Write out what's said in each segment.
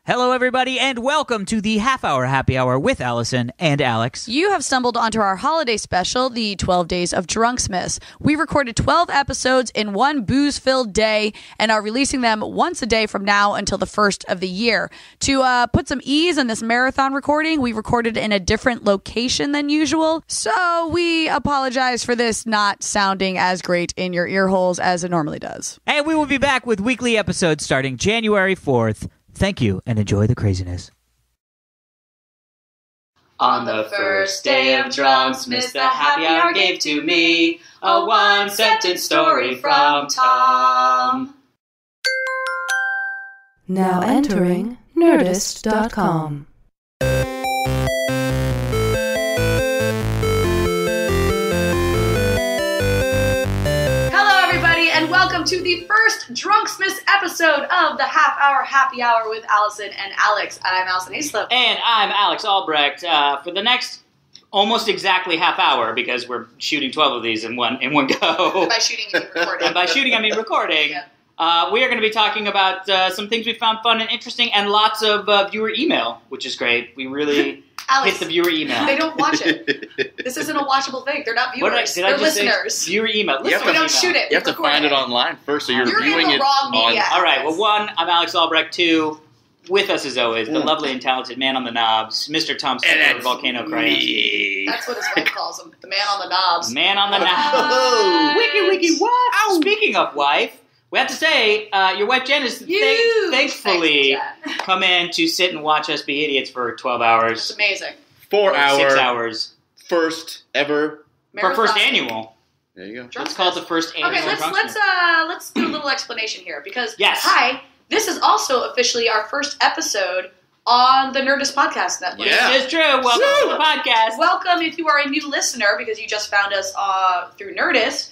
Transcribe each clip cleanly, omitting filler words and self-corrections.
Hello, everybody, and welcome to the half-hour happy hour with Allison and Alex. You have stumbled onto our holiday special, the 12 Days of Drunksmas. We recorded 12 episodes in one booze-filled day and are releasing them once a day from now until the first of the year. To put some ease in this marathon recording, we recorded in a different location than usual, so we apologize for this not sounding as great in your ear holes as it normally does. And we will be back with weekly episodes starting January 4th. Thank you, and enjoy the craziness. On the first day of Drunksmas, the happy hour gave to me a one-sentence story from Tom. Now entering Nerdist.com. Welcome to the first Drunksmas episode of the Half Hour Happy Hour with Allison and Alex. I'm Alison Haislip. And I'm Alex Albrecht. For the next almost exactly half hour, because we're shooting 12 of these in one go. By shooting, I mean recording. And by shooting, I mean recording. Yeah. We are going to be talking about some things we found fun and interesting, and lots of viewer email, which is great. We really... Alex, hit the viewer email. They don't watch it. This isn't a watchable thing. They're not viewers. They're listeners. Viewer email. We don't shoot it. You have to find it online first, so you're viewing in the wrong media. All right. Well, one, I'm Alex Albrecht. Two, with us as always, the lovely and talented man on the knobs, Mr. Tom Stecker of Volcano Crayon. That's what his wife calls him. The man on the knobs. Man on the knobs. Wiki, what? Ow. Speaking of wife, we have to say, your wife Jen is thankfully come in to sit and watch us be idiots for 12 hours. It's amazing. 4 hours. 6 hours. First ever. For first annual. There you go. Let's call it the first annual. Okay, let's do a little explanation here because hi, this is also officially our first episode on the Nerdist Podcast Network. Yeah. It is true. Welcome to the podcast. Welcome if you are a new listener because you just found us through Nerdist.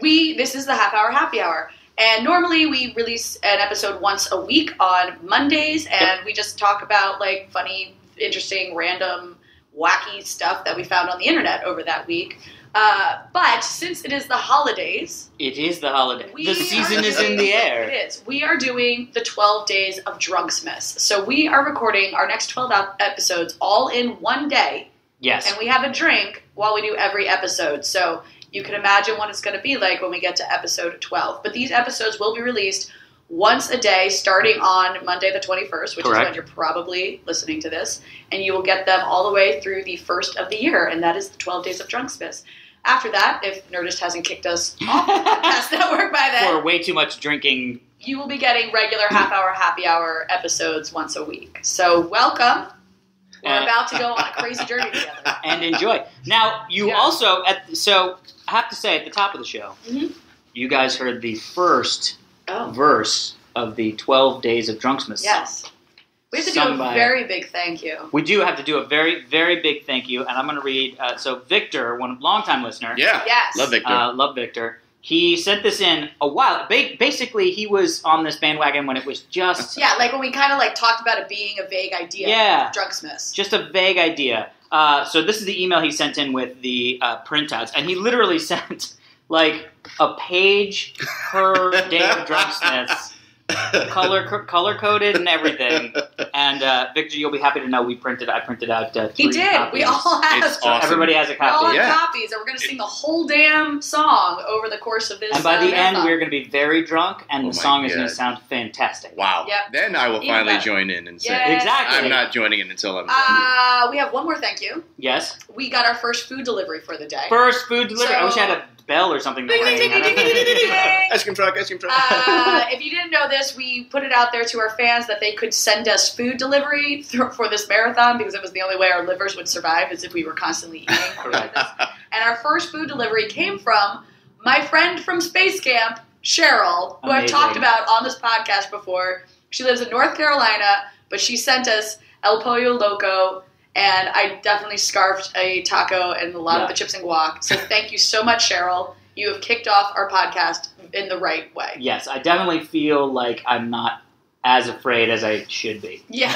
This is the Half Hour Happy Hour. And normally we release an episode once a week on Mondays, and we just talk about like funny, interesting, random, wacky stuff that we found on the internet over that week. But since it is the holidays... It is the holiday. The season is in the air. It is. We are doing the 12 Days of Drunksmas. So we are recording our next 12 episodes all in one day. Yes. And we have a drink while we do every episode. So you can imagine what it's going to be like when we get to episode 12. But these episodes will be released once a day starting on Monday the 21st, which is when you're probably listening to this. And you will get them all the way through the first of the year, and that is the 12 Days of Drunksmas. After that, if Nerdist hasn't kicked us off the podcast network by then... For way too much drinking. You will be getting regular half-hour happy hour episodes once a week. So welcome. We're about to go on a crazy journey together. And enjoy. Now, you also... So, I have to say, at the top of the show, you guys heard the first... verse of the 12 Days of Drunksmas. Yes. We have to do a very big thank you. We do have to do a very, very big thank you, and I'm going to read... so Victor, one longtime listener... Yeah, yes. Love Victor. He sent this in a while... Basically, he was on this bandwagon when it was just... Yeah, like when we kind of like talked about it being a vague idea. Yeah. Drunksmas. Just a vague idea. So this is the email he sent in with the printouts, and he literally sent... like a page per day of Drunksmas, color coded and everything. And Victor, you'll be happy to know I printed out 3 He did. copies. We all have. It's awesome. Everybody has a copy. We all have copies, and we're going to sing the whole damn song over the course of this. And by the end, marathon. we're going to be very drunk, and the song is going to sound fantastic. Wow. Yep. Then I will finally join in and say, Exactly. I'm not joining in until I'm done. We have one more thank you. Yes. We got our first food delivery for the day. First food delivery. I wish I had a bell or something to ring. Ice cream truck. If you didn't know this, we put it out there to our fans that they could send us food delivery for this marathon because it was the only way our livers would survive is if we were constantly eating. Correct. And our first food delivery came from my friend from Space Camp, Cheryl, who I've talked about on this podcast before. She lives in North Carolina, but she sent us El Pollo Loco, and I definitely scarfed a taco and a lot of the chips and guac. So thank you so much, Cheryl. You have kicked off our podcast in the right way. Yes, I definitely feel like I'm not as afraid as I should be. Yeah.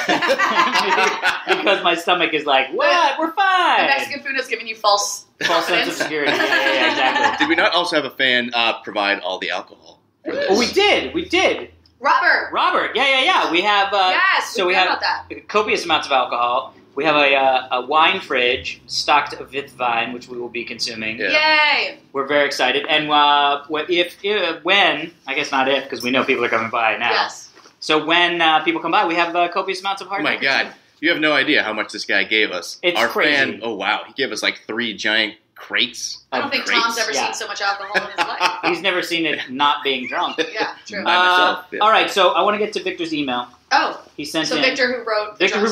Because my stomach is like, what? We're fine. The Mexican food has given you false sense of security. Yeah, exactly. Did we not also have a fan provide all the alcohol for this? Oh, we did. Robert. Yeah. We have. Yes, we have about that. copious amounts of alcohol. We have a wine fridge stocked with wine, which we will be consuming. Yeah. Yay! We're very excited. And when, I guess not if, because we know people are coming by now. Yes. So when people come by, we have copious amounts of hard Oh my liquor. God. You have no idea how much this guy gave us. It's Our crazy. fan, oh wow, he gave us like 3 giant crates. I don't think Crates? Tom's ever Yeah. seen so much alcohol in his life. He's never seen it not being drunk. Yeah, true. By myself, yeah. All right, so I want to get to Victor's email. Oh, He sent so in. Victor who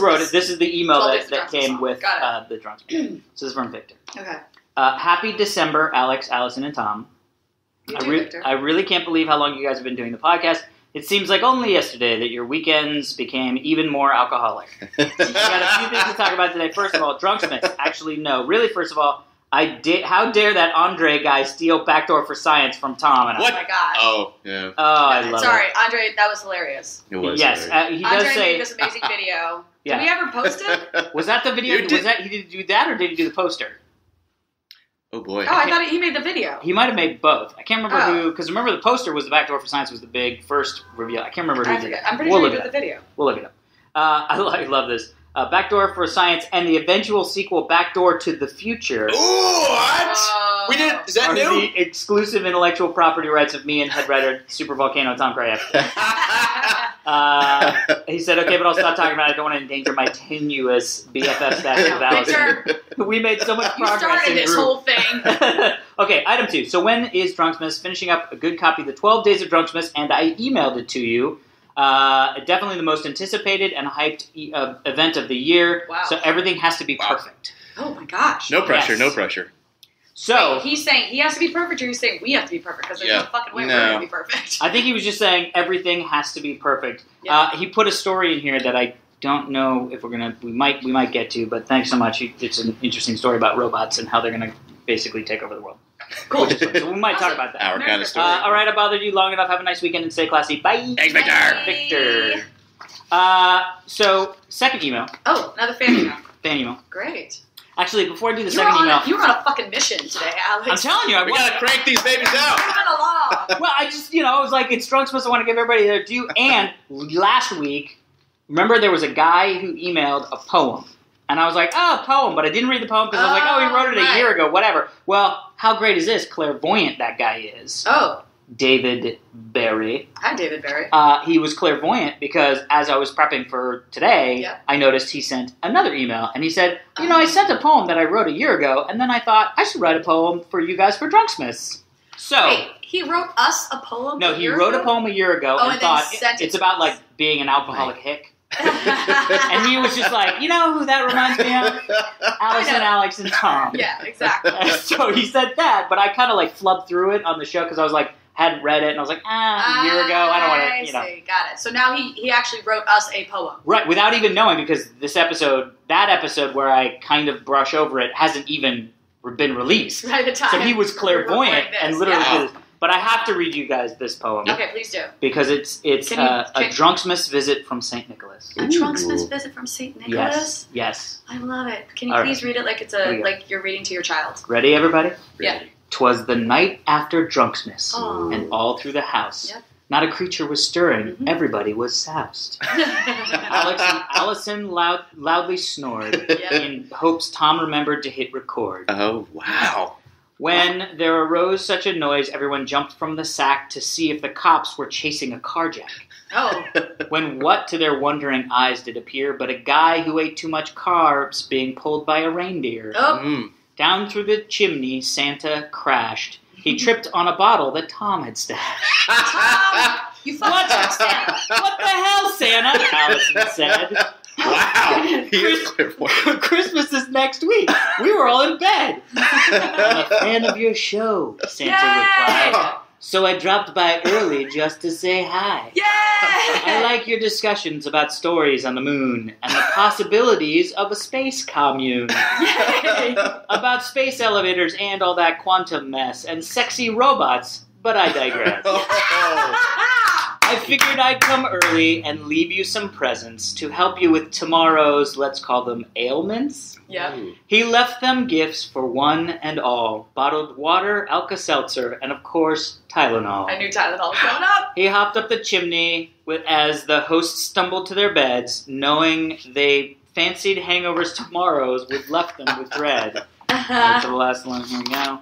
wrote it. This is the email 12 that Days of Drunksmas came song. with Got the Drunksmas. So this is from Victor. Okay. Happy December, Alex, Allison, and Tom. You too, Victor. I really can't believe how long you guys have been doing the podcast. It seems like only yesterday that your weekends became even more alcoholic. We got a few things to talk about today. First of all, Drunksmas. Actually, no. Really, first of all, how dare that Andre guy steal Backdoor for Science from Tom? And What? Oh my God. Oh, yeah. I love Sorry, it. Andre, that was hilarious. It was. Yes, hilarious. he does Andre say. made this amazing video. Yeah. Did we ever post it? Was that the video? You did- He did do that, or did he do the poster? Oh, boy. Oh, I thought he made the video. He might have made both. I can't remember Oh. who, because remember the poster was the Backdoor for Science was the big first reveal. I can't remember who I did forget. that. I'm pretty We'll sure look he it did up. the video. We'll look it up. I love this. Backdoor for Science and the eventual sequel, Backdoor to the Future, Ooh, what? Oh. We did. Is that are new? the exclusive intellectual property rights of me and head writer Super Volcano Tom Krajewski. He said, okay, but I'll stop talking about it. I don't want to endanger my tenuous BFF status with Allison. Victor, We made so much you progress started in this group. whole thing. Okay, item 2. So when is Drunksmas? Finishing up a good copy of the 12 Days of Drunksmas, and I emailed it to you. Definitely the most anticipated and hyped event of the year. Wow. So everything has to be Wow. perfect. Oh my gosh. No pressure, Yes. no pressure. So Wait, he's saying he has to be perfect, or he's saying we have to be perfect because there's Yeah. no fucking way No. we're going to be perfect. I think he was just saying everything has to be perfect. Yeah. He put a story in here that I don't know if we might get to, but thanks so much. It's an interesting story about robots and how they're going to basically take over the world. Cool. So we might talk about that. Our Merry kind of story. All right, I bothered you long enough. Have a nice weekend and stay classy. Bye. Thanks, Victor. Victor. So, second email. Oh, another fan email. Fan email. Great. Actually, before I do the You were, second email, you were on a fucking mission today, Alex. I'm telling you, I We want. gotta crank these babies out. Moving along. Well, I just, I was like, it's Drunksmas. I want to give everybody their due. And last week, remember there was a guy who emailed a poem. And I was like, oh, a poem. But I didn't read the poem because I was like, oh, he wrote it a year ago, whatever. Well, how great is this? Clairvoyant that guy is. Oh, David Berry. hi, David Barry. He was clairvoyant because as I was prepping for today, Yep. I noticed he sent another email. And he said, I sent a poem that I wrote a year ago. And then I thought, I should write a poem for you guys for Drunksmas. So... Wait, he wrote us a poem? No, he wrote a poem a year ago Oh, and and then thought sent it it's to about us. like being an alcoholic hick. and And he was just like, you know who that reminds me of? Allison, Alex, and Tom. Yeah, exactly. So he said that, but I kind of like flubbed through it on the show because I was like, hadn't read it, and I was like, a year ago, I don't want to, I see. Got it. So now he actually wrote us a poem. Right, without even knowing, because that episode where I kind of brush over it hasn't even been released. By the time. So he was clairvoyant this, and literally yeah. did this. But I have to read you guys this poem. Okay, please do. Because it's Can you- a Drunksmas visit from St. Nicholas. A Drunksmas visit from St. Nicholas? Yes. I love it. Can you All please read it like it's Here we go. like you're reading to your child? Ready, everybody? Yeah. 'Twas the night after Drunksmas, Aw. and all through the house, Yep. not a creature was stirring. Mhm. Everybody was soused. Allison loudly snored Yep. in hopes Tom remembered to hit record. Oh, wow. When there arose such a noise, everyone jumped from the sack to see if the cops were chasing a carjack. Oh, When what to their wondering eyes did appear but a guy who ate too much carbs being pulled by a reindeer. oh, Mm. Down through the chimney Santa crashed. He tripped on a bottle that Tom had stashed. Tom, you What? fucking Santa. What the hell, Santa? Allison said. Wow. He is clairvoyant. Christmas is next week. We were all in bed. I'm a fan of your show, Santa replied. So I dropped by early just to say hi. Yay! I like your discussions about stories on the moon and the possibilities of a space commune. Yay! About space elevators and all that quantum mess and sexy robots, but I digress. I figured I'd come early and leave you some presents to help you with tomorrow's, let's call them ailments. Yep. He left them gifts for one and all. Bottled water, Alka-Seltzer, and of course, Tylenol. I knew Tylenol was going up. He hopped up the chimney, as the hosts stumbled to their beds, knowing they fancied hangovers tomorrows would left them with dread. Wait for the last one. Here we go.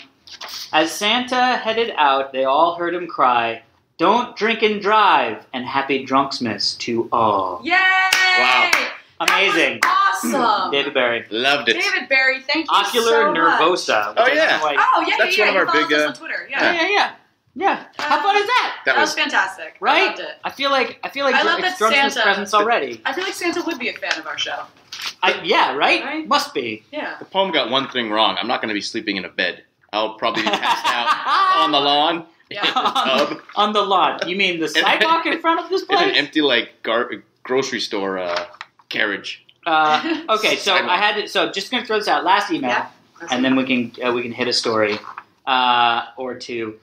As Santa headed out, they all heard him cry, "Don't drink and drive, and happy Drunksmas to all." Yay! Wow. Amazing. That was awesome. David Barry. Loved it. David Barry, thank you Ocular so much. Nervosa. which Oh, I don't yeah. know why- Oh, yeah, That's yeah, one of yeah. our He follows big, us on Twitter. Yeah. How fun is that? That was fantastic. I Right? loved it. I feel like I love it's that Drunksmas Santa- presents already. I feel like Santa would be a fan of our show. Yeah, right? Right? Must be. Yeah. The poem got one thing wrong. I'm not going to be sleeping in a bed. I'll probably be passed out on the lawn. Yeah. In the tub. On the lawn. You mean the sidewalk in front of this In an place? empty, like, grocery store carriage. Okay, so I had to. So just gonna throw this out. Last email, Yeah. and then we can hit a story or two.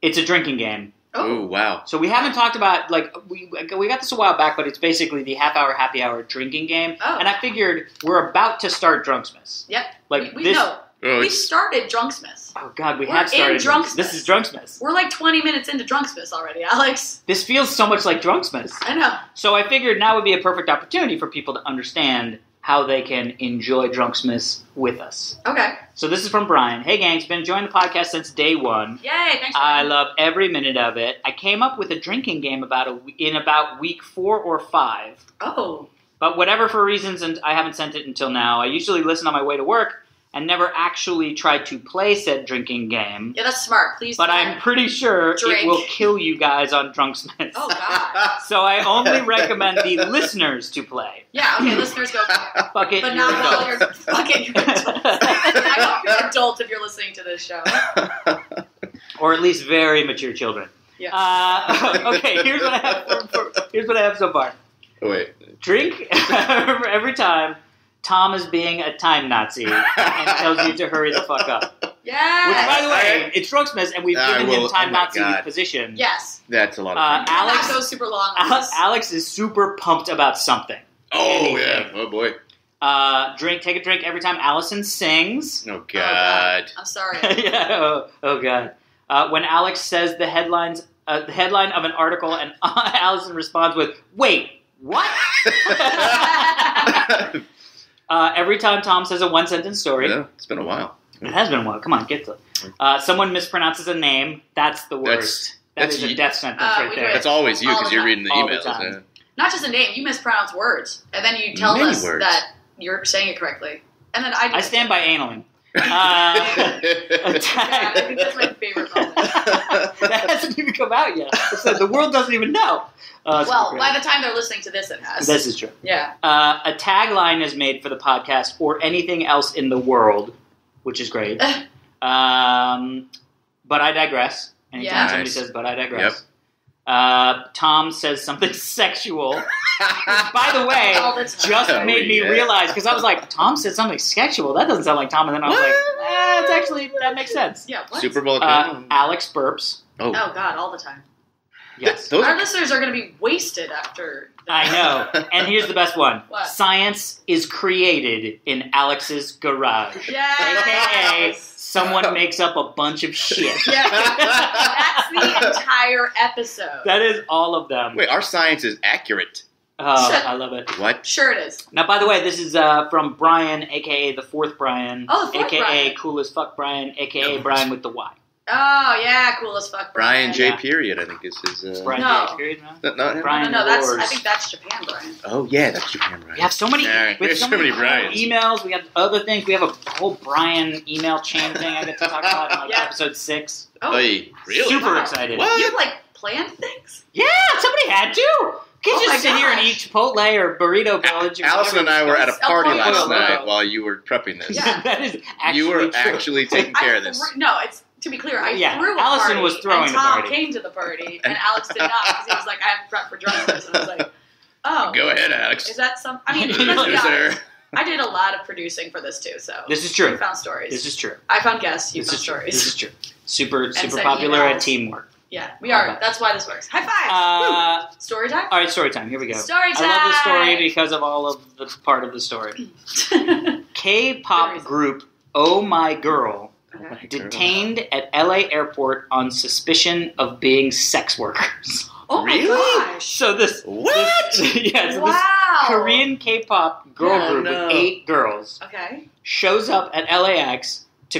It's a drinking game. Oh, wow. So we haven't talked about we got this a while back, but it's basically the half-hour happy hour drinking game. Oh. And I figured we're about to start Drunksmas. Yep. Like we this. know. Oh, We it's- started Drunksmas. Oh God, we We're have started in Drunksmas. This is Drunksmas. We're like 20 minutes into Drunksmas already, Alex. This feels so much like Drunksmas. I know. So I figured now would be a perfect opportunity for people to understand how they can enjoy Drunksmas with us. Okay. So this is from Brian. Hey gangs, been enjoying the podcast since day one. Yay, thanks. I love every minute of it. I came up with a drinking game in about week 4 or 5. Oh. But whatever for reasons, and I haven't sent it until now. I usually listen on my way to work and never actually tried to play said drinking game. Yeah, that's smart. Please But don't. I'm pretty sure Drink. it will kill you guys on Drunksmas. Oh, God. So I only recommend the listeners to play. Yeah, okay, listeners, go for it. Fuck it, But you're not while adults. you're fucking adults. I hope you're adults if you're listening to this show. Or at least very mature children. Yeah. Okay, here's what I have so far. Oh, wait. Drink every time Tom is being a time Nazi and tells you to hurry the fuck up. Yes. Which, by the way, it's Drunksmas, and we've given him time oh my Nazi God. position. Yes. That's a lot of fun. Alex, That goes super long. on this. Alex is super pumped about something. Oh, yeah. Oh, boy. Take a drink every time Alison sings. Oh, Oh, God. I'm sorry. Yeah. Oh God. When Alex says the headline of an article, and Alison responds with, "Wait, what?" Every time Tom says a one-sentence story. Yeah, it's been a while. It has been a while. Come on, get to it. Someone mispronounces a name. That's the worst. That is a death sentence right we there. do it. That's always you All because the you're time. reading the All the emails. time. Yeah. Not just a name, you mispronounce words. And then you tell Many us words. that you're saying it correctly. And then I do. I stand by analing. Yeah, I Attack. think that's my favorite moment. That hasn't even come out yet. So the world doesn't even know. Well, by the time they're listening to this, it has. This is true. Yeah. A tagline is made for the podcast or anything else in the world, which is great. But I digress. Anytime Yeah. somebody Nice. says, but I digress. Tom says something sexual. Which, by the way, All the time. just Oh, made me yeah. realize, because I was like, Tom said something sexual. That doesn't sound like Tom. And then I was like, it's actually, that makes sense. Yeah, what? Super Bowl. Alex burps. Oh, God, all the time. Yes. Those Our are, listeners are going to be wasted after. I know. And here's the best one. What? Science is created in Alex's garage. Yeah. AKA, someone makes up a bunch of shit. Yeah. That's the entire episode. That is all of them. wait, our science is accurate. Oh, I love it. What? Sure it is. Now, by the way, this is from Brian, a.k.a. the fourth Brian. Oh, the fourth a.k.a. Brian. cool as fuck Brian, a.k.a. Brian with the Y. Oh, yeah, cool as fuck. Brian J. Yeah. Period, I think is his. Brian No. J. Period, no? Not him? Brian No, that's. Wars. I think that's Japan, Brian. Oh, yeah, that's Japan, right? We have so many, Yeah, we have so many Brians. emails. We have other things. We have a whole Brian email chain thing I get to talk about in like Yeah. episode 6. Oh, Hey, really? Super Wow. excited. What? you like planned things? Yeah, somebody had to. You Oh can't my just sit here and gosh. eat Chipotle or Burrito Village. Or Allison and I were at a party El last Pollo night Loco. while you were prepping this. Yeah. That is actually You were true. actually taking care of this. No, it's to be clear. I Yeah, threw a Allison party, was throwing and the Tom party. came to the party, and Alex did not because he was like, "I have to prep for Drunksmas," and I was like, "Oh, Go ahead, Alex. is that some?" I mean, let's be Yes, honest. sir. I did a lot of producing for this too, so This is true. You found stories. This is true. I found guests. You This found is true. stories. This is true. Super sent popular at emails. teamwork. Yeah, we are. Okay. That's why this works. High five! Woo. Story time. All right, story time. Here we go. Story I love the story time! because of all of the part of the story. Good K-pop reason. group Oh My Girl Okay. detained at LA airport on suspicion of being sex workers. Oh my Really? gosh. So this What? this Wow. Korean K-pop girl group no. with 8 girls Okay. shows up at LAX to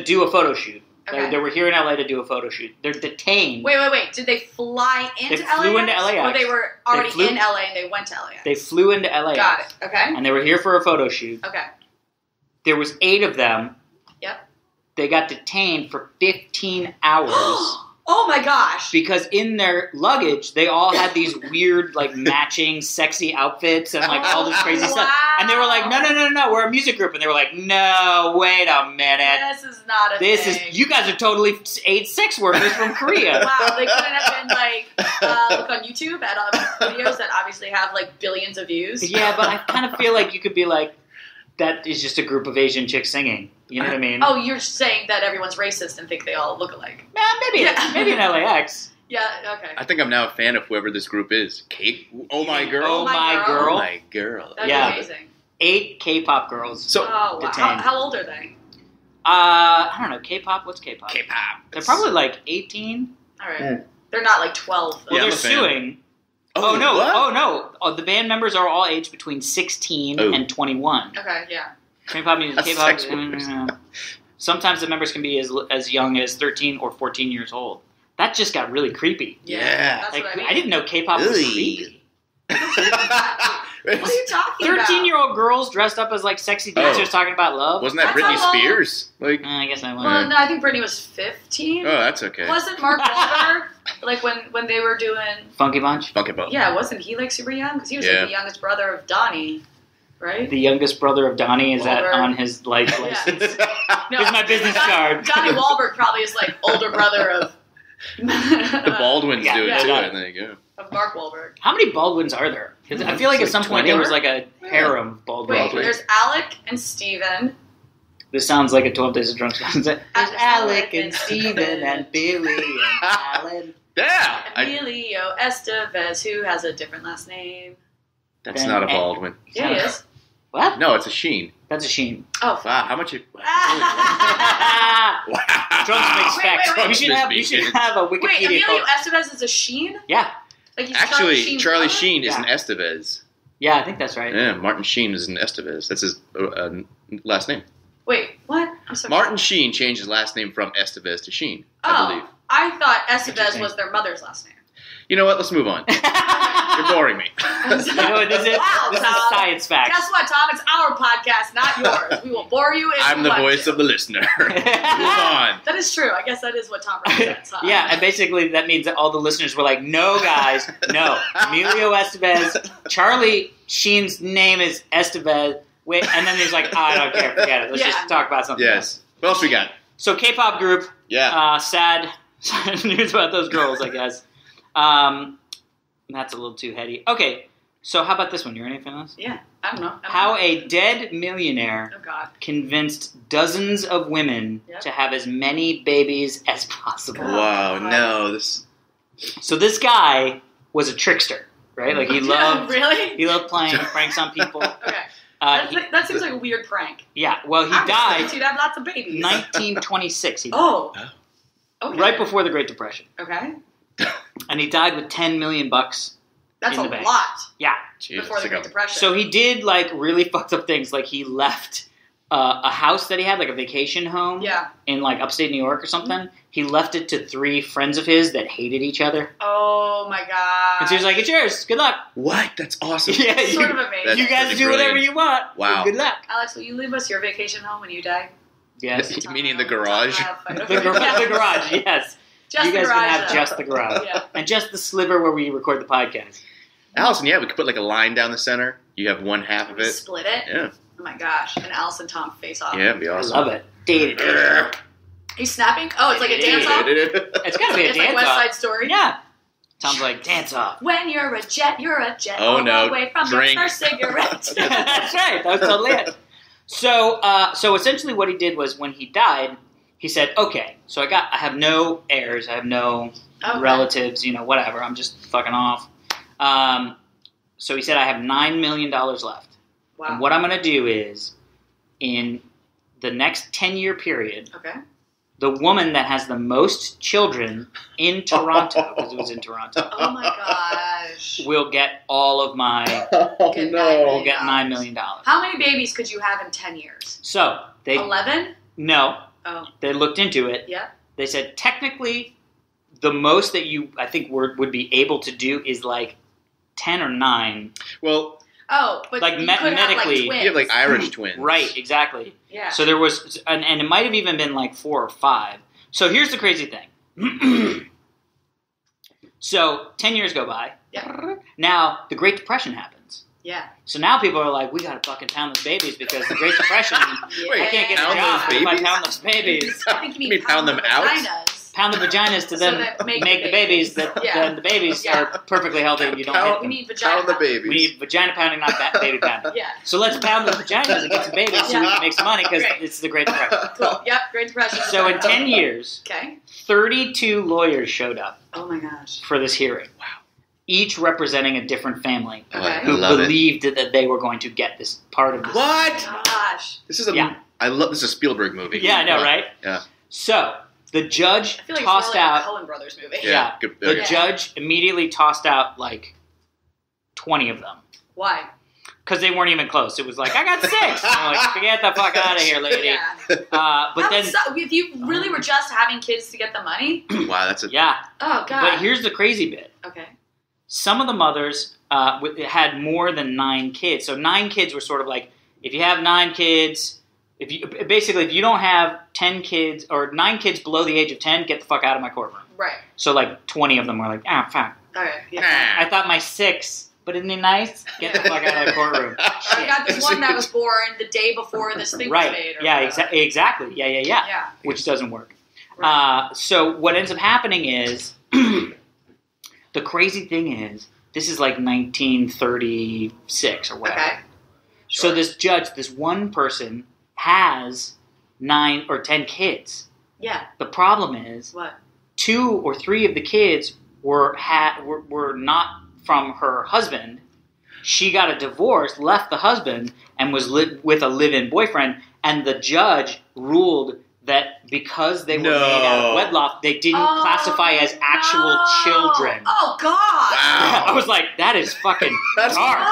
do a photo shoot. Okay. They were here in LA to do a photo shoot. They're detained. Wait. Did they fly into LAX? flew into LAX. Or they were already flew- in LA and they went to LAX? They flew into LAX. Got it. Okay. And they were here for a photo shoot. Okay. There was 8 of them. Yep. They got detained for 15 hours. Oh my gosh. Because in their luggage, they all had these weird, like, matching sexy outfits and, like, all this crazy stuff. And they were like, no, we're a music group. And they were like, no, wait a minute. This is not a thing. You guys are totally 8 sex workers from Korea. Wow, they couldn't have been, like, look on YouTube at videos that obviously have, like, billions of views. Yeah, but I kind of feel like you could be like, that is just a group of Asian chicks singing. You know what I mean? Oh, you're saying that everyone's racist and think they all look alike. Maybe in LAX. Yeah, okay. I think I'm now a fan of whoever this group is. Kate? Oh my girl. Oh my girl. Oh my girl. That'd Yeah. be amazing. 8 K-pop girls. So, Oh, wow. detained. How old are they? I don't know. K-pop? What's K-pop? K-pop. They're probably like 18. All right. Mm. They're not like 12, though. Well, Yeah, I'm they're a fan. suing. Oh, no. what? Oh, no. Oh, the band members are all aged between 16 Oh. and 21. Okay, yeah. K-pop music. That's K-pop. sex workers. Sometimes the members can be as young as 13 or 14 years old. That just got really creepy. Yeah. That's Like, what I mean. I didn't know K-pop was Ooh. creepy. What are you talking about? 13-year-old girls dressed up as like sexy dancers talking about love. Wasn't that That's Britney how long- Spears? Like, I guess I won't. Well, no, I think Brittany was 15. oh, that's okay. Wasn't Mark Wahlberg, like, when they were doing... Funky Bunch? Funky Bone. Yeah, wasn't he, like, super young? Because he was, Yeah. like, the youngest brother of Donnie, right? The youngest brother of Donnie, is that Wahlberg. on his life license? No, Here's my business card. Donnie Wahlberg probably is, like, older brother of... The Baldwins Yeah, do it yeah, too, yeah. and there you go. of Mark Wahlberg. How many Baldwins are there? 'Cause I feel like at It's some like point 20. there was like a harem of Baldwins. Wait, there's Alec and Steven. This sounds like a 12 Days of Drunksmas. There's Alec Alec and and Steven and Billy and Alan. Yeah! Emilio Estevez, who has a different last name. That's Ben not a and- Baldwin. Yeah, he is. What? No, it's a Sheen. That's a Sheen. Oh, Wow, how much? Wow. Drunks makes Wait, facts. wait, wait. We should have a wait, Wikipedia Emilio called... Estevez is a Sheen? Yeah. Like he's Actually, Charlie brother? Sheen is Yeah. an Estevez. Yeah, I think that's right. Yeah, Martin Sheen is an Estevez. That's his last name. Wait, what? I'm sorry. Martin Sheen changed his last name from Estevez to Sheen, I Oh, believe. I thought Estevez Interesting. was their mother's last name. You know what? Let's move on. You're boring me. You know what this is? Wow, This is Tom. science facts. Guess what, Tom? It's our podcast, not yours. We will bore you if I'm we the want voice to. of the listener. Move on. That is true. I guess that is what Tom represents, huh? Yeah, and basically that means that all the listeners were like, no, guys, no. Emilio Estevez, Charlie Sheen's name is Estevez. Wait, and then he's like, I don't care, forget it. Let's Yeah. just talk about something else. Yes. What else we got? So K-pop group, Yeah. sad news about those girls, I guess. That's a little too heady. Okay, so how about this one? You ready for this? Yeah. I don't know. How a dead millionaire Oh, God. convinced dozens of women Yep. to have as many babies as possible. Wow, no. This. So this guy was a trickster, right? Like he loved Really? playing pranks on people. Okay. He- That seems like a weird prank. yeah, well, he I was died expecting you to have lots of babies. 1926. He died, Oh. Okay. right before the Great Depression, Okay. and he died with $10 million. That's In a the bank. lot Yeah. Jesus, before the like Great a- Depression. So he did like really fucked up things. Like he left a house that he had, like a vacation home, Yeah. in like upstate New York or something. He left it to 3 friends of his that hated each other, Oh my god. and so he was like, "It's yours. Good luck." What? That's awesome. Yeah, It's you, sort of amazing. That's you guys pretty do whatever brilliant. you want. Wow. Good luck. Alex, will you leave us your vacation home when you die? Yes. Meaning the garage? The garage, yes. Just you the guys garage, can have though. just the garage. Yeah. And just the sliver where we record the podcast. Allison, yeah, we could put like a line down the center. You have one half of We it. split it. Yeah. Oh my gosh. And Alice and Tom face off. Yeah, it'd be I awesome. love it. It's He's snapping? Oh, it's like a dance off? gotta be a It's like dance West off. Side Story? Yeah. Tom's like, dance off. When you're a jet Oh, all no. the way from Drink. your first cigarette. That's right. That was totally it. So essentially what he did was when he died, he said, okay, so I have no heirs. I have no Okay. relatives, whatever. I'm just fucking off. So he said, I have $9 million left. Wow. And what I'm going to do is, in the next 10-year period, Okay. the woman that has the most children in Toronto, because it was in Toronto, Oh my gosh. will get all of my, Oh, Get will get $9 million. How many babies could you have in 10 years? So, 11? no, Oh, they looked into it. yeah. They said technically the most that you, I think, would be able to do is like 10 or 9. Well, Oh, but Like you me- could medically, have, like, you have like twins. Irish twins. Right, exactly. Yeah. So there was, and it might have even been like 4 or 5. So here's the crazy thing. So 10 years go by. Yeah. Now the Great Depression happens. Yeah. So now people are like, we gotta fucking pound those babies because the Great Depression, Wait, I can't get a pound job those if I babies? pound those babies. I think you You mean mean pound them out? vaginas. Pound the vaginas to So then that make make the the babies babies. that Yeah. then the babies Yeah. are perfectly healthy and you don't hit Pound- We them. need vagina. Pound the babies. We need vagina pounding, not baby pounding. Yeah. So let's pound the vaginas and get some babies so we Yeah. can make some money because Great. it's the Great Depression. Cool. Yep. Great Depression. So in 10 years, Okay. 32 lawyers showed up Oh my gosh. for this hearing. Wow. Each representing a different family Oh, Okay. I who love it. believed that they were going to get this part of this. What? Gosh. This is a. Yeah. I love this is a Spielberg movie. Yeah, I know, right? Yeah. So the judge I feel like tossed it's more like out. a Coen Brothers movie. Yeah. Good. The Yeah. judge immediately tossed out like 20 of them Why? because they weren't even close. It was like I got 6. I'm like, get the fuck out of here, lady. Yeah. But How then, if you really were just having kids to get the money, Wow, that's a. yeah. oh god. But here's the crazy bit. Okay. Some of the mothers had more than 9 kids. So 9 kids were sort of like, if you have 9 kids, if you don't have 10 kids or 9 kids below the age of 10, get the fuck out of my courtroom. Right. So like 20 of them were like, fuck. Okay. Yeah. I thought my 6, but isn't it nice? Get the fuck out of the courtroom. I got this one that was born the day before this thing was made. Right. Or Yeah, whatever. exactly. Yeah. Yeah. Which doesn't work. Right. So what ends up happening is, the crazy thing is, this is like 1936 or whatever. Okay. So this judge, this one person, has 9 or 10 kids. Yeah. The problem is, What? 2 or 3 of the kids were not from her husband. She got a divorce, left the husband, and was with a live-in boyfriend. And the judge ruled that because they were No. made out of wedlock, they didn't classify as actual no. children. Oh God. Wow. I was like, that is fucking That's dark.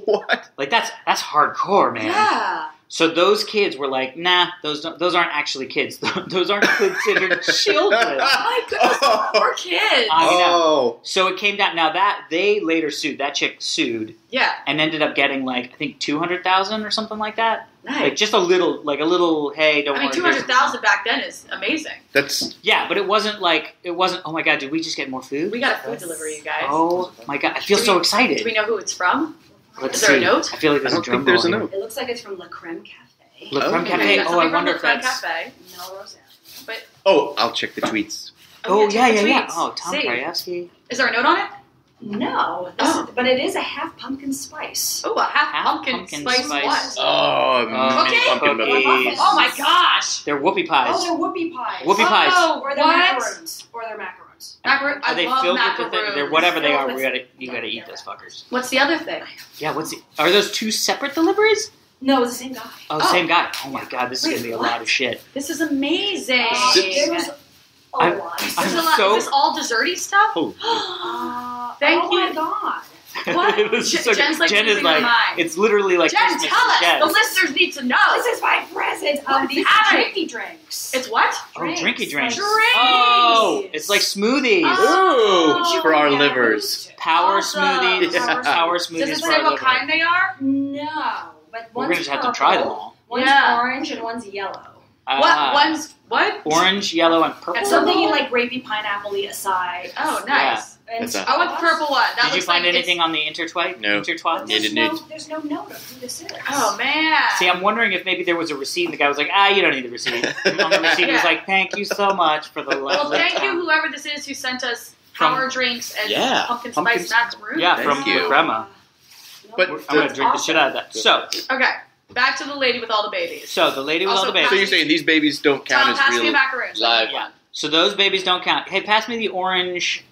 What? Like that's hardcore, man. Yeah. So those kids were like, nah, those aren't actually kids. Those aren't considered children. Oh my goodness. Poor kid. I know. Oh. So it came down. Now that they later sued, that chick sued Yeah. and ended up getting like I think $200,000 or something like that. Nice. Like just a little. Hey, don't I mean, worry. 200,000 back then is amazing. That's. Yeah, but it wasn't. Oh my god, did we just get more food? We got a food delivery, you guys. Oh my god, I feel Do so we- excited. Do we know who it's from? Let's Is there a see. note? I feel like I there's a don't drum think there's a roll note. It looks like it's from La Creme Cafe. here. Le Creme Okay. Cafe. Yeah, Oh, I something wonder from if the Creme that's. Cafe. No Roseanne. But Oh, I'll check the tweets. Oh yeah, check the yeah. tweets. Oh, Tom See. Krajewski. Is there a note on it? No, but it is a half pumpkin spice. Oh, a half pumpkin, pumpkin spice spice. what? Oh, Cookie? mini pumpkin Cookies. muffins. Oh my gosh! They're whoopie pies. Oh, they're whoopie pies. Whoopie pies. Oh, Or they're what? macaroons. Macaroon. Are they I love filled with macaroons. the thing? They're whatever they Filled are. with- You gotta eat those fuckers. What's the other thing? Yeah. Are those 2 separate deliveries? No, it's the same guy. Oh, Oh. same guy. Oh my god, this is Wait, gonna be a what? lot of shit. This is amazing. There was a I'm- lot. This I'm is a lot. so- Is this all desserty stuff? Oh. Thank oh you. my god. What? This is Jen's like Jen is losing like, her mind. it's literally like Jen, Christmas tell for us. Jen. The listeners need to know. This is my present. What's These happening? drinky drinks. It's what? Oh, drinky drinks. Drinks. Oh, it's like smoothies. Oh. Ooh, for our livers. Power Awesome. smoothies. Yeah. Power Does smoothies it for say our what liver. kind they are? No, but We're one's gonna just have purple, to try them all. One's Yeah. orange and one's yellow. Ah, One's what? Orange, yellow, and purple. And Something you like grapey pineapple-y aside. Oh, nice. And That's a- I want the purple one. That Did you looks find like anything on the intertwite? No. Intertwite? There's no note of who this is. Oh man. See, I'm wondering if maybe there was a receipt and the guy was like, you don't need the receipt. And on the receipt, he was Yeah. like, thank you so much for the Well, lovely thank you, time." whoever this is who sent us From- power drinks and Yeah, pumpkin pumpkin spice macaroons. Yeah, Thank from you. Grandma. But I'm going to drink the shit out of that. So Okay, back to the lady with all the babies. the lady with all Also, the so babies. you're saying these babies don't count Tom, as pass me a real macaroon. live? Yeah. So those babies don't count. Hey, pass me the orange.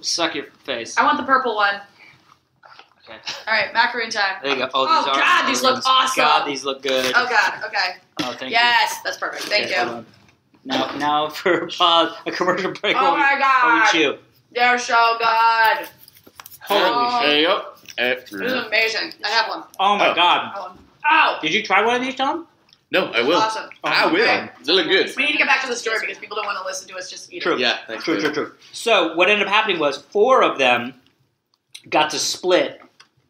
Suck your face. I want the purple one. Okay. All right, macaroon time. There you go. Oh, these are God, these look macaroons. awesome. God, these look good. Oh God. Okay. Oh, thank you. Yes, that's perfect. Thank Okay, hold you. on. Now for a commercial break. Oh my God. While we chew. They're so good. Holy There shit. you go. This is amazing. I have one. Oh my Oh. God. I have one. Ow! Did you try one of these, Tom? No, I will. Awesome. I will. Okay. They look good. We need to get back to the story because people don't want to listen to us just eat True. it. Yeah, thanks. True. So what ended up happening was 4 of them got to split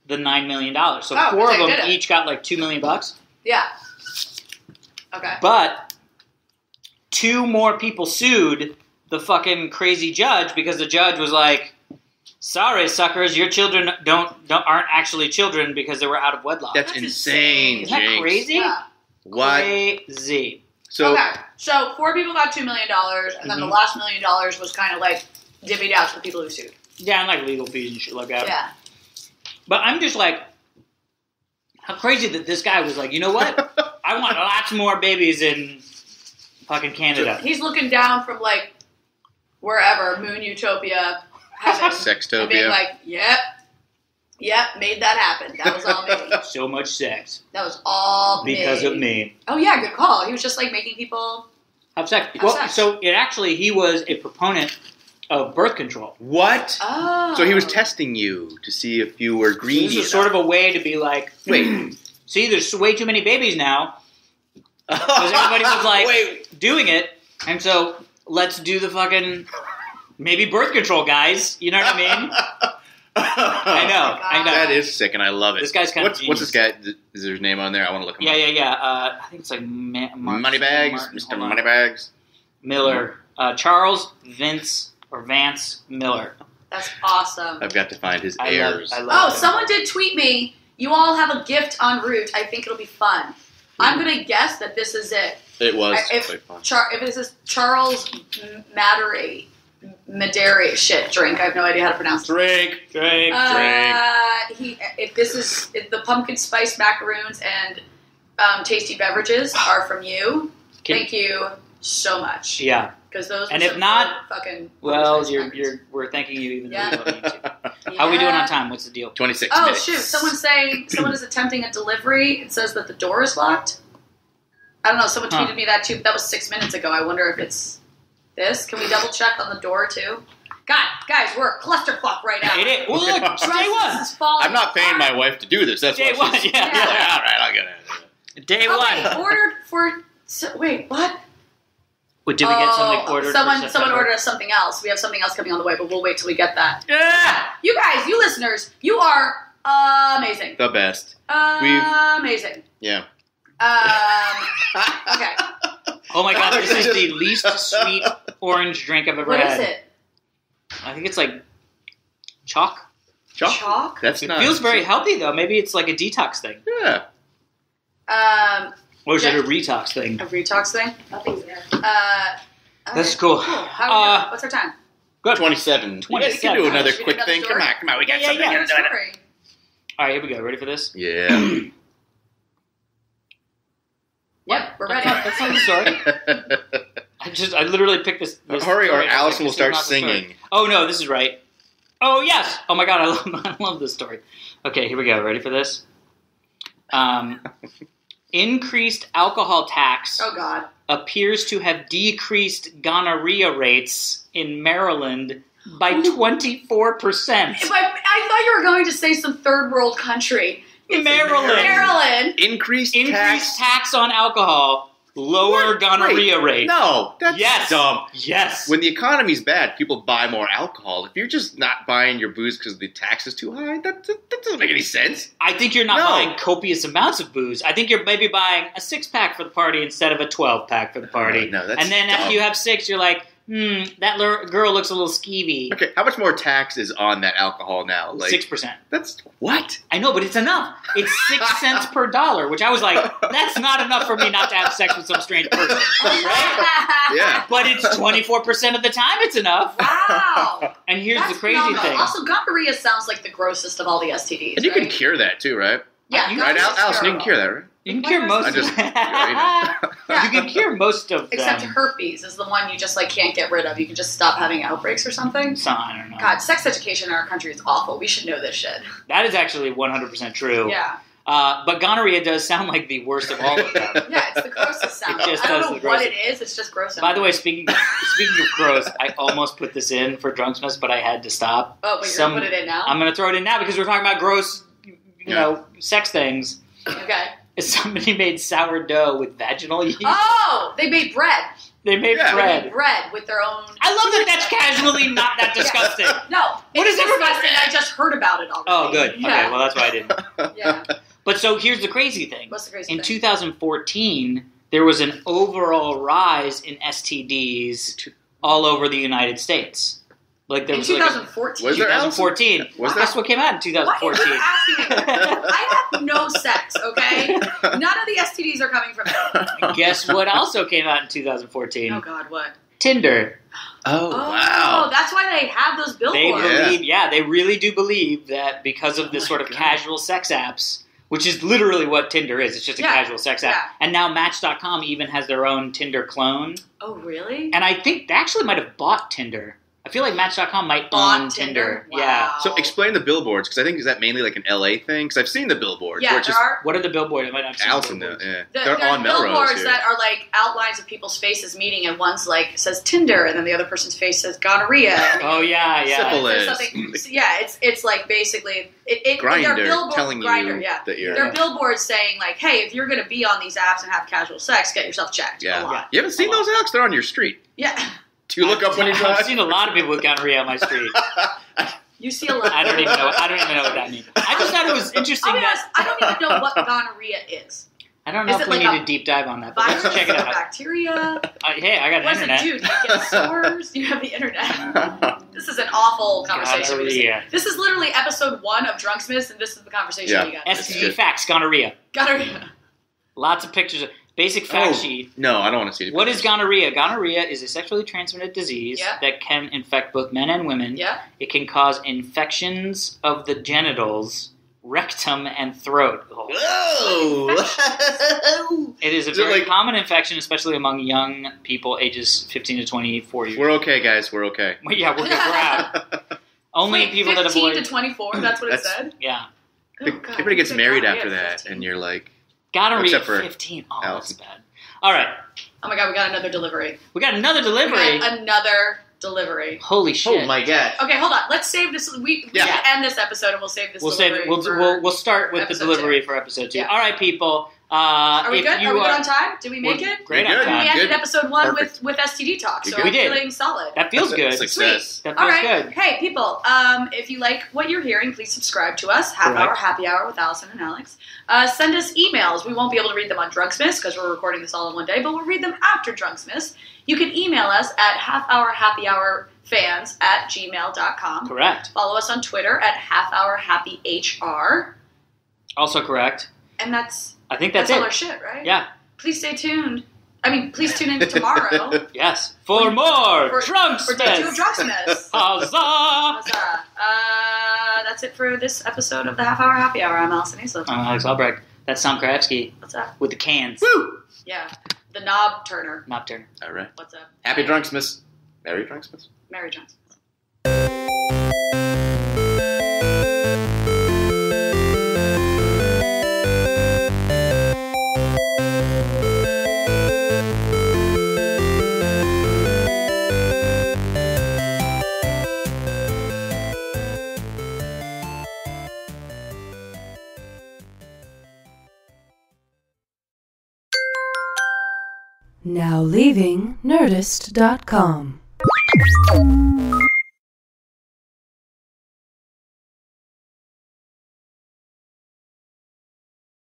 the $9 million. So Oh, 4 of they them did it. each got like $2 million. Yeah. Okay. But 2 more people sued the fucking crazy judge because the judge was like, "Sorry, suckers, your children aren't actually children because they were out of wedlock." That's insane, Isn't that Jinx. crazy? Yeah. What? Crazy. So, Okay. So 4 people got $2 million, and then the last $1 million was kind of like divvied out to the people who sued. Yeah, and like legal fees and shit like that. Yeah. But I'm just like, how crazy that this guy was like, you know what? I want lots more babies in fucking Canada. He's looking down from like wherever, Moon Utopia, heaven, and being Sextopia. like, yep, made that happen. That was all me. So much sex That was all because me. of me. Oh yeah, good call. He was just like making people. Have sex. Have Well, sex. so he was a proponent of birth control. What? Oh. So he was testing you to see if you were So greedy. this is sort of a way to be like, Wait. see, there's way too many babies now because everybody was like Wait. doing it, and so let's do the fucking maybe birth control, guys. You know what I mean? I know. That is sick, and I love it. This guy's kind of What's this guy? Is there his name on there? I want to look him up. Yeah. I think it's like Moneybags, Mr. hold on. Moneybags. Miller, Charles Vance Miller. That's awesome. I've got to find his I heirs. love Oh, him. someone did tweet me. You all have a gift en route. I think it'll be fun. I'm gonna guess that this is it. It was If quite fun. if this is Charles Madere, shit, drink. I have no idea how to pronounce it. Drink. If the pumpkin spice macaroons and tasty beverages are from you, thank you so much. Yeah. Because those. And were if some not, good fucking. Well, spice macaroons. we're thanking you even though Yeah. we don't need to. How are we doing on time? What's the deal? 26 Oh minutes. shoot! Someone is attempting a delivery. It says that the door is locked. I don't know. Someone tweeted me that too. But that was 6 minutes ago. I wonder if it's this. Can we double check on the door too? God, guys, we're a clusterfuck right now. It is. Well, look, it's day one. This is falling I'm not paying apart. my wife to do this. That's Day why one. she's Yeah. like, all right, I'll get it. Day Oh, one. wait, ordered for. Wait, what? Wait, did we get something ordered? Someone for September? ordered us something else. We have something else coming on the way, but we'll wait till we get that. Yeah. You guys, you listeners, you are amazing. The best. Amazing. Yeah. Okay. Oh my god, this is the least sweet orange drink I've ever What had. is it? I think it's like chalk. Chalk? That's It not. feels very healthy though. Maybe it's like a detox thing. Yeah. Or is it Yeah. a retox thing? A retox thing? Nothing's there. That's cool. What's our time? Good. 27. You 27. can do another Should we quick do thing. another Come on. We got Yeah, something. yeah. Story. All right, here we go. Ready for this? Yeah. Yep, we're ready. That's not the story. I literally picked this. Hurry, or story. I was Allison will this is start not the story. singing. Oh no, this is right. Oh yes. Oh my god, I love this story. Okay, here we go. Ready for this? Increased alcohol tax Oh God. appears to have decreased gonorrhea rates in Maryland by 24%. I thought you were going to say some third world country. Maryland. Increased tax on alcohol, lower gonorrhea rate. No, that's Yes. dumb. Yes. When the economy's bad, people buy more alcohol. If you're just not buying your booze because the tax is too high, that doesn't make any sense. I think you're not No. buying copious amounts of booze. I think you're maybe buying a 6-pack for the party instead of a 12-pack for the party. No, that's and then after dumb. you have 6, you're like, that girl looks a little skeevy. Okay, how much more tax is on that alcohol now? 6%. That's what? I know, but it's enough. It's 6 cents per dollar, which I was like, that's not enough for me not to have sex with some strange person. Right? Yeah. But it's 24% of the time it's enough. Wow. And here's That's the crazy phenomenal. thing. Also, gonorrhea sounds like the grossest of all the STDs. And you right? can cure that too, right? Yeah, Right, Right, gonorrhea is Allison, you can terrible. cure that, right? You can cure most I of just- them. Yeah. You can cure most of them. Except herpes is the one you just like can't get rid of. You can just stop having outbreaks or something. So, I don't know. God, sex education in our country is awful. We should know this shit. That is actually 100% true. Yeah. But gonorrhea does sound like the worst of all of them. Yeah, it's the grossest sound. It just I don't does know the what grossest. it is. It's just gross. By the way, speaking of gross, I almost put this in for Drunksmas, but I had to stop. Oh, but you're going to put it in now? I'm going to throw it in now because we're talking about gross, sex things. Okay. Somebody made sourdough with vaginal yeast. Oh, they made bread. They made They bread. made bread with their own... I love that that's casually not that disgusting. No, What it's is everybody- disgusting. I just heard about it already. Oh, good. Yeah. Okay, well, that's why I didn't. Yeah. But so here's the crazy thing. What's the crazy In thing? 2014, there was an overall rise in STDs all over the United States. Like there In was 2014? Was there, 2014. Was That's what came out in Why are 2014. you asking me? I have no sex, okay? None of the STDs are coming from me. Guess what also came out in 2014? Oh, God, what? Tinder. Oh, Oh, wow. that's why they have those They billboards. believe, they really do believe that because of this sort of casual sex apps, which is literally what Tinder is. It's just a casual sex app. Yeah. And now Match.com even has their own Tinder clone. Oh, really? And I think they actually might have bought Tinder. I feel like Match.com might Bought own Tinder? Tinder. Yeah. Wow. So explain the billboards, because I think, is that mainly like an LA thing? Because I've seen the billboards. Yeah, where it's there just are. What are the billboards? I might not have seen Allison, the billboards. yeah. There's They're on Melrose billboards here. that are like outlines of people's faces meeting, and one's like says Tinder, and then the other person's face says gonorrhea. And Oh, yeah, yeah. Syphilis. there's something. So, yeah, it's like basically they're Grindr billboard, telling you Grindr, yeah. that you're... They're billboards saying like, hey, if you're going to be on these apps and have casual sex, get yourself checked. Yeah. A lot. You haven't seen those apps? They're on your street. Yeah. Do you look up when you drive? I've seen a lot of people with gonorrhea on my street. You see a lot. I don't even know what that means. I just thought it was interesting I'll be honest, that I don't even know what gonorrhea is. I don't know Is if it we like need a a deep dive on that, but Virus let's check it or out. bacteria? Hey, I got What an does it internet. do? Do you get sores? You have the internet. This is an awful conversation. Gonorrhea. This is literally episode 1 of Drunksmas, and this is the conversation Yeah. we got. STD facts, gonorrhea. Gonorrhea. Lots of pictures. Basic fact sheet. No, I don't want to see it. What is gonorrhea? Gonorrhea is a sexually transmitted disease Yeah. that can infect both men and women. Yeah. It can cause infections of the genitals, rectum, and throat. Whoa! It is a Is it very like- common infection, especially among young people ages 15 to 24 years. We're okay, guys. We're okay. Well, yeah, we're out. Only Wait, people that 15 avoid. to 24, that's what it That's- said? Yeah. Oh, God, Everybody gets you said married gonorrhea after at that, 15. and you're like, Gonorrhea Except for 15. Oh, that's Allison. bad. All right. Oh my God, we got another delivery. We got another We delivery. got another delivery. Holy shit. oh my god. Okay, hold on. Let's save this. We Yeah. can end this episode, and we'll save this We'll save delivery it. for... We'll start with the episode delivery for episode 2. Yeah. All right, people. Are we if good? you Are we good on time? Did we make We're it? Great You're on good. We time. ended Good. episode 1 Perfect. with STD talk, so You're I'm good. We did. feeling solid. That feels good. Success. That All feels right. good. Hey, people, if you like what you're hearing, please subscribe to us. Half Correct. Hour Happy Hour with Allison and Alex. Send us emails. We won't be able to read them on Drunksmas because we're recording this all in one day, but we'll read them after Drunksmas. You can email us at halfhourhappyhourfans@gmail.com. Correct. Follow us on Twitter at halfhourhappyhr. Also correct. And that's I think that's all our it. shit, right? Yeah. Please stay tuned. I mean, please tune in tomorrow Yes. For more for Drunksmas. day 2 of Drunksmas. Huzzah! Huzzah. That's it for this episode of the Half Hour Happy Hour. I'm Alison Haislip. I'm Alex Albrecht. That's Sam Kravsky What's up? with the cans. Woo! Yeah. The knob turner. Nocturne. All right. What's up? Happy Drunksmas. Merry Drunksmas. Mary Johnson. Now leaving Nerdist.com.